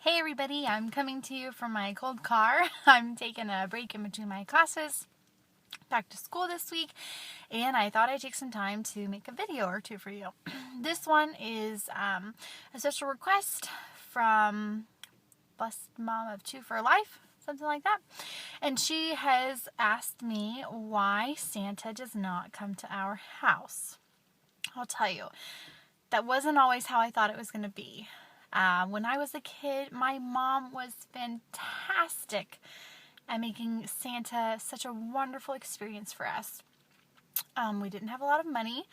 Hey everybody, I'm coming to you from my cold car. I'm taking a break in between my classes, back to school this week, and I thought I'd take some time to make a video or two for you. This one is a special request from Blessed Mom of 2 for Life, something like that. And she has asked me why Santa does not come to our house. I'll tell you, that wasn't always how I thought it was going to be. When I was a kid, my mom was fantastic at making Santa such a wonderful experience for us. We didn't have a lot of money.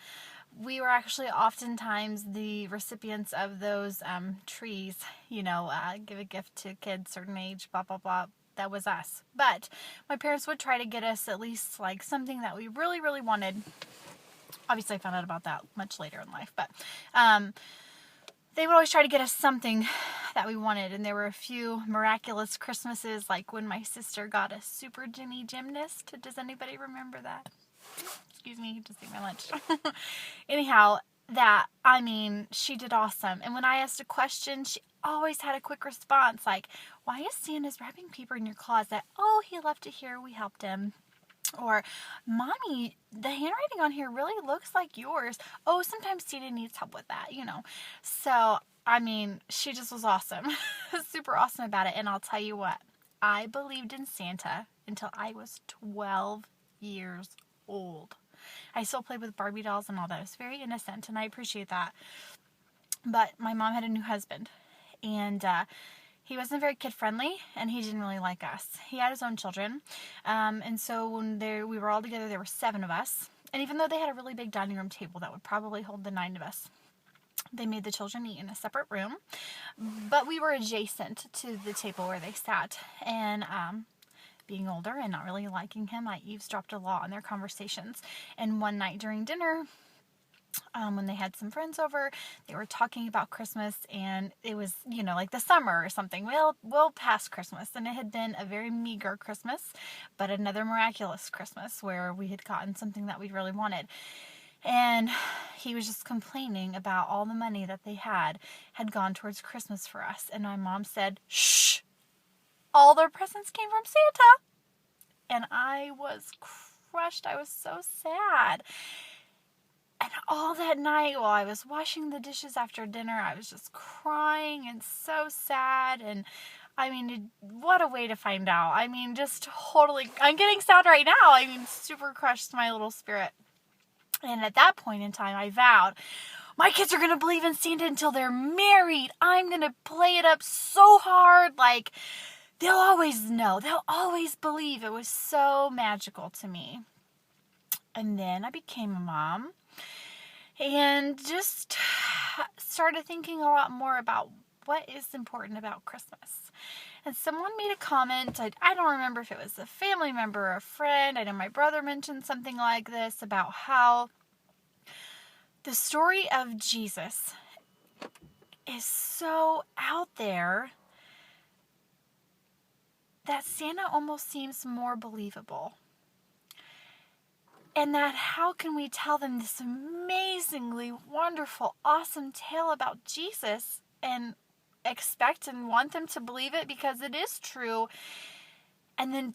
We were actually oftentimes the recipients of those trees, give a gift to kids certain age, blah, blah, blah. That was us. But my parents would try to get us at least like something that we really, really wanted. Obviously, I found out about that much later in life, but they would always try to get us something that we wanted, and there were a few miraculous Christmases, like when my sister got a Super Jenny gymnast. Does anybody remember that? Excuse me, just ate my lunch. Anyhow, she did awesome. And when I asked a question, she always had a quick response, like, why is Santa's wrapping paper in your closet? Oh, he left it here, we helped him. Or, Mommy, the handwriting on here really looks like yours. Oh, sometimes Santa needs help with that, So, she just was awesome. Super awesome about it. And I'll tell you what, I believed in Santa until I was 12 years old. I still played with Barbie dolls and all that. It was very innocent, and I appreciate that. But my mom had a new husband, and he wasn't very kid-friendly, and he didn't really like us. He had his own children, and so when we were all together, there were 7 of us. And even though they had a really big dining room table that would probably hold the 9 of us, they made the children eat in a separate room. But we were adjacent to the table where they sat. And being older and not really liking him, I eavesdropped a lot on their conversations. And one night during dinner, when they had some friends over, they were talking about Christmas, and it was, like the summer or something. Well past Christmas, and it had been a very meager Christmas, but another miraculous Christmas where we had gotten something that we really wanted. And he was just complaining about all the money that they had gone towards Christmas for us. And my mom said, shh, all their presents came from Santa. And I was crushed. I was so sad. And all that night while I was washing the dishes after dinner, I was just crying and so sad. And what a way to find out. Just totally, I'm getting sad right now. Super crushed my little spirit. And at that point in time, I vowed, my kids are going to believe in Santa until they're married. I'm going to play it up so hard. Like, they'll always know. They'll always believe. It was so magical to me. And then I became a mom. And just started thinking a lot more about what is important about Christmas. And someone made a comment, I don't remember if it was a family member or a friend, I know my brother mentioned something like this, about how the story of Jesus is so out there that Santa almost seems more believable. And that how can we tell them this amazingly wonderful, awesome tale about Jesus and expect and want them to believe it because it is true, and then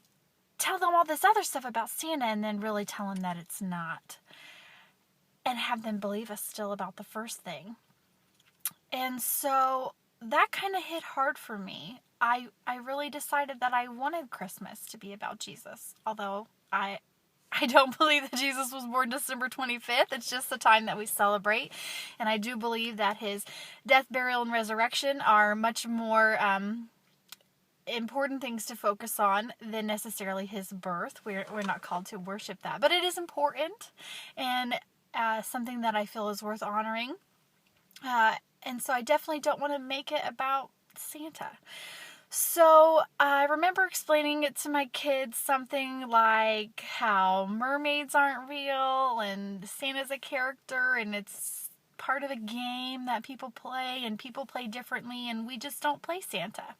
tell them all this other stuff about Santa and then really tell them that it's not, and have them believe us still about the first thing. And so that kind of hit hard for me. I really decided that I wanted Christmas to be about Jesus, although I don't believe that Jesus was born December 25th. It's just the time that we celebrate. And I do believe that his death, burial, and resurrection are much more important things to focus on than necessarily his birth. We're not called to worship that. But it is important, and something that I feel is worth honoring. And so I definitely don't want to make it about Santa. So I remember explaining it to my kids, something like how mermaids aren't real and Santa's a character and it's part of a game that people play, and people play differently, and we just don't play Santa.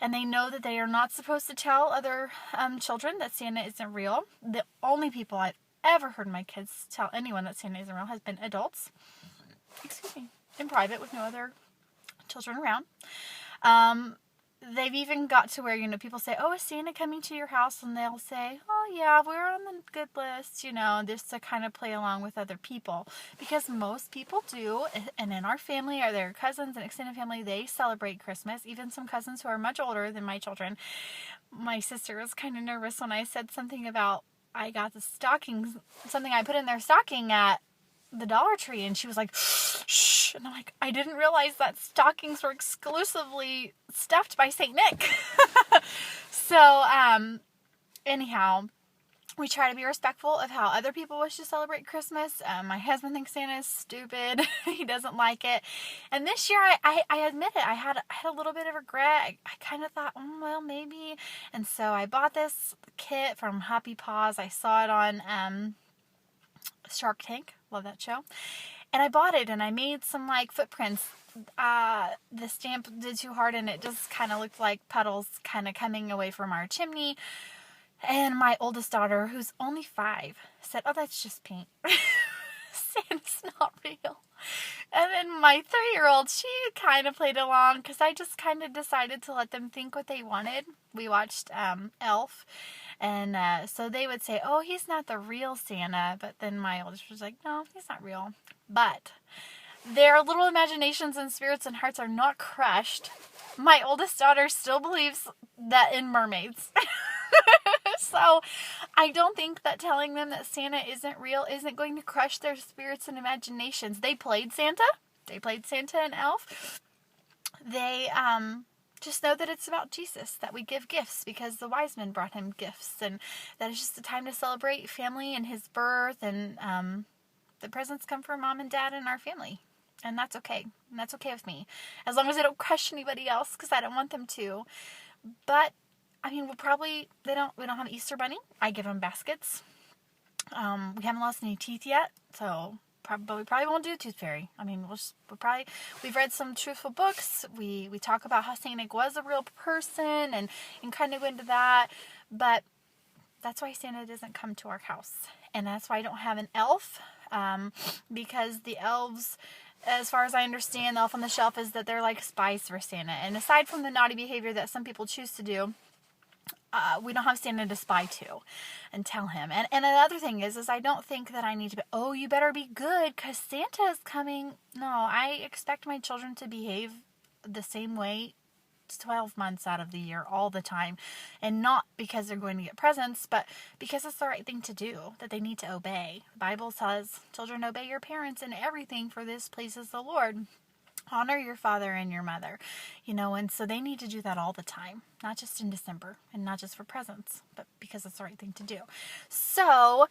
And they know that they are not supposed to tell other children that Santa isn't real. The only people I've ever heard my kids tell anyone that Santa isn't real has been adults. In private with no other children around. They've even got to where, people say, oh, is Santa coming to your house? And they'll say, oh, yeah, we're on the good list, just to kind of play along with other people. Because most people do, and in our family, or their cousins and extended family, they celebrate Christmas. Even some cousins who are much older than my children. My sister was kind of nervous when I said something about I got the stockings, something I put in their stocking at the Dollar Tree, and she was like, shh, and I'm like, I didn't realize that stockings were exclusively stuffed by St. Nick. So, anyhow, we try to be respectful of how other people wish to celebrate Christmas. My husband thinks Santa is stupid. He doesn't like it. And this year, I admit it, I had a little bit of regret. I kind of thought, well, maybe. And so I bought this kit from Happy Paws. I saw it on Shark Tank. Love that show. And I bought it, and I made some, footprints. The stamp did too hard, and it just kind of looked like puddles kind of coming away from our chimney. And my oldest daughter, who's only 5, said, oh, that's just paint. Santa's not real. And then my 3-year-old, she kind of played along because I just kind of decided to let them think what they wanted. We watched Elf. And so they would say, oh, he's not the real Santa. But then my oldest was like, no, he's not real. But their little imaginations and spirits and hearts are not crushed. My oldest daughter still believes that in mermaids. So I don't think that telling them that Santa isn't real isn't going to crush their spirits and imaginations. They played Santa. They played Santa and Elf. They just know that it's about Jesus, that we give gifts because the wise men brought him gifts, and that it's just a time to celebrate family and his birth, and the presents come from Mom and Dad and our family. And that's okay. And that's okay with me. As long as they don't crush anybody else, because I don't want them to. But we don't have an Easter bunny. I give them baskets. We haven't lost any teeth yet, so we probably won't do a tooth fairy. We've read some truthful books. We talk about how St. Nick was a real person and kind of go into that. But that's why Santa doesn't come to our house. And that's why I don't have an elf, because the elves, as far as I understand, the elf on the shelf is that they're like spies for Santa. And aside from the naughty behavior that some people choose to do, we don't have Santa to spy to and tell him. And another thing is I don't think that I need to be, oh, you better be good because Santa is coming. No, I expect my children to behave the same way 12 months out of the year all the time. And not because they're going to get presents, but because it's the right thing to do, that they need to obey. The Bible says, children, obey your parents in everything, for this pleases the Lord. Honor your father and your mother, and so they need to do that all the time, not just in December and not just for presents, but because it's the right thing to do. So,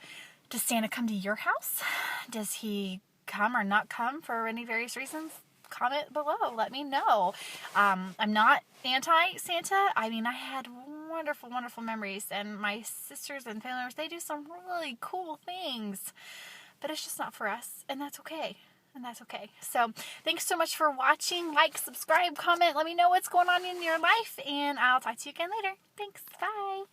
does Santa come to your house? Does he come or not come for any various reasons? Comment below. Let me know. I'm not anti-Santa. I had wonderful, wonderful memories, and my sisters and family members, they do some really cool things, but it's just not for us, and that's okay. And that's okay. So, thanks so much for watching. Like, subscribe, comment. Let me know what's going on in your life. And I'll talk to you again later. Thanks. Bye.